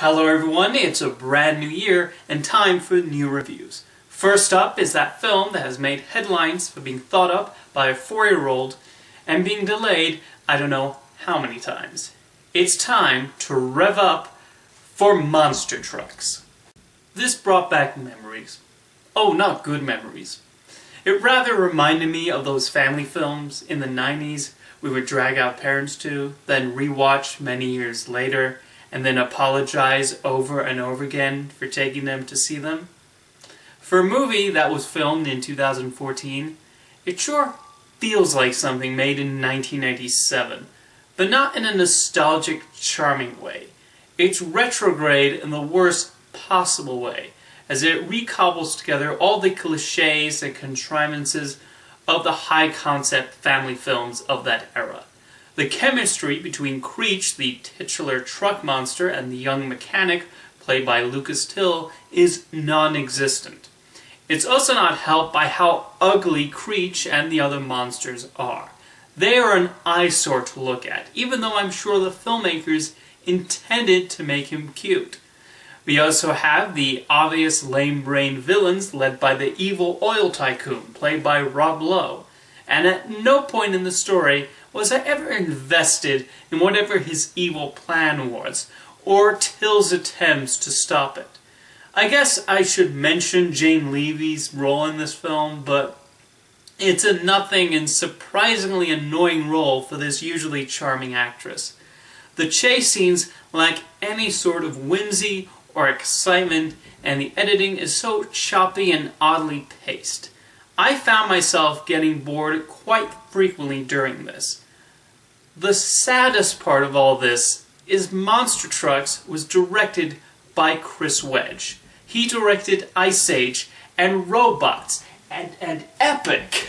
Hello everyone, it's a brand new year and time for new reviews. First up is that film that has made headlines for being thought up by a 4-year-old and being delayed I don't know how many times. It's time to rev up for monster trucks. This brought back memories. Oh, not good memories. It rather reminded me of those family films in the 90s we would drag our parents to, then rewatch many years later, and then apologize over and over again for taking them to see them. For a movie that was filmed in 2014, it sure feels like something made in 1997, but not in a nostalgic, charming way. It's retrograde in the worst possible way, as it recobbles together all the cliches and contrivances of the high-concept family films of that era. The chemistry between Creech, the titular truck monster, and the young mechanic, played by Lucas Till, is non-existent. It's also not helped by how ugly Creech and the other monsters are. They are an eyesore to look at, even though I'm sure the filmmakers intended to make him cute. We also have the obvious lame-brained villains led by the evil oil tycoon, played by Rob Lowe, and at no point in the story was I ever invested in whatever his evil plan was, or Till's attempts to stop it. I guess I should mention Jane Levy's role in this film, but it's a nothing and surprisingly annoying role for this usually charming actress. The chase scenes lack any sort of whimsy or excitement, and the editing is so choppy and oddly paced. I found myself getting bored quite frequently during this. The saddest part of all this is Monster Trucks was directed by Chris Wedge. He directed Ice Age and Robots and Epic.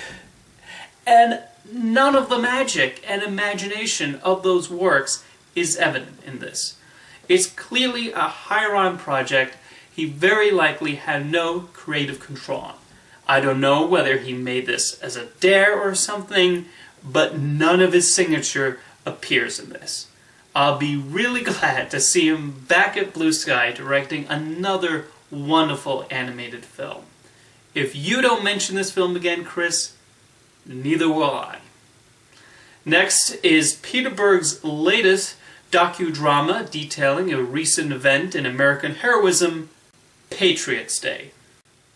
And none of the magic and imagination of those works is evident in this. It's clearly a hire-on project he very likely had no creative control on. I don't know whether he made this as a dare or something, but none of his signature appears in this. I'll be really glad to see him back at Blue Sky directing another wonderful animated film. If you don't mention this film again, Chris, neither will I. Next is Peter Berg's latest docudrama detailing a recent event in American heroism, Patriots Day.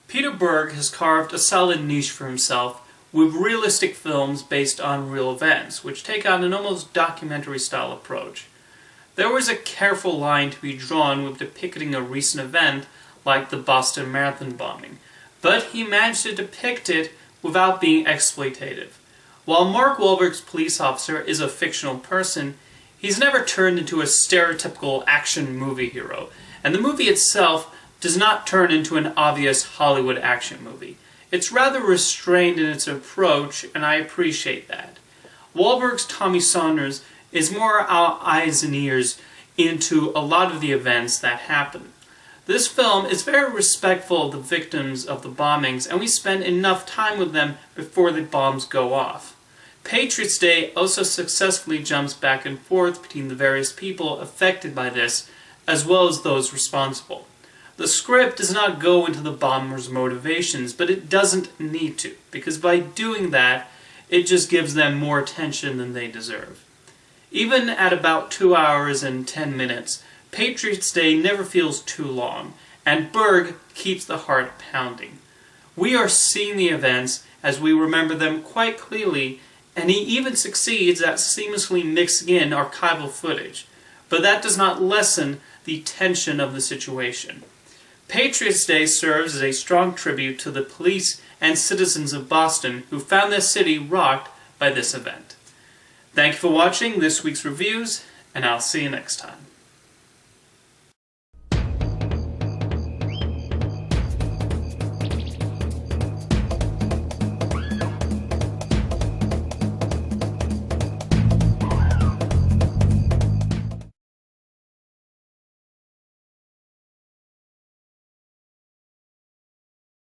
Peter Berg has carved a solid niche for himself with realistic films based on real events, which take on an almost documentary-style approach. There was a careful line to be drawn with depicting a recent event like the Boston Marathon bombing, but he managed to depict it without being exploitative. While Mark Wahlberg's police officer is a fictional person, he's never turned into a stereotypical action movie hero, and the movie itself does not turn into an obvious Hollywood action movie. It's rather restrained in its approach, and I appreciate that. Wahlberg's Tommy Saunders is more our eyes and ears into a lot of the events that happen. This film is very respectful of the victims of the bombings, and we spend enough time with them before the bombs go off. Patriots Day also successfully jumps back and forth between the various people affected by this, as well as those responsible. The script does not go into the bombers' motivations, but it doesn't need to, because by doing that, it just gives them more attention than they deserve. Even at about 2 hours and 10 minutes, Patriots Day never feels too long, and Berg keeps the heart pounding. We are seeing the events as we remember them quite clearly, and he even succeeds at seamlessly mixing in archival footage, but that does not lessen the tension of the situation. Patriots Day serves as a strong tribute to the police and citizens of Boston who found their city rocked by this event. Thank you for watching this week's reviews, and I'll see you next time.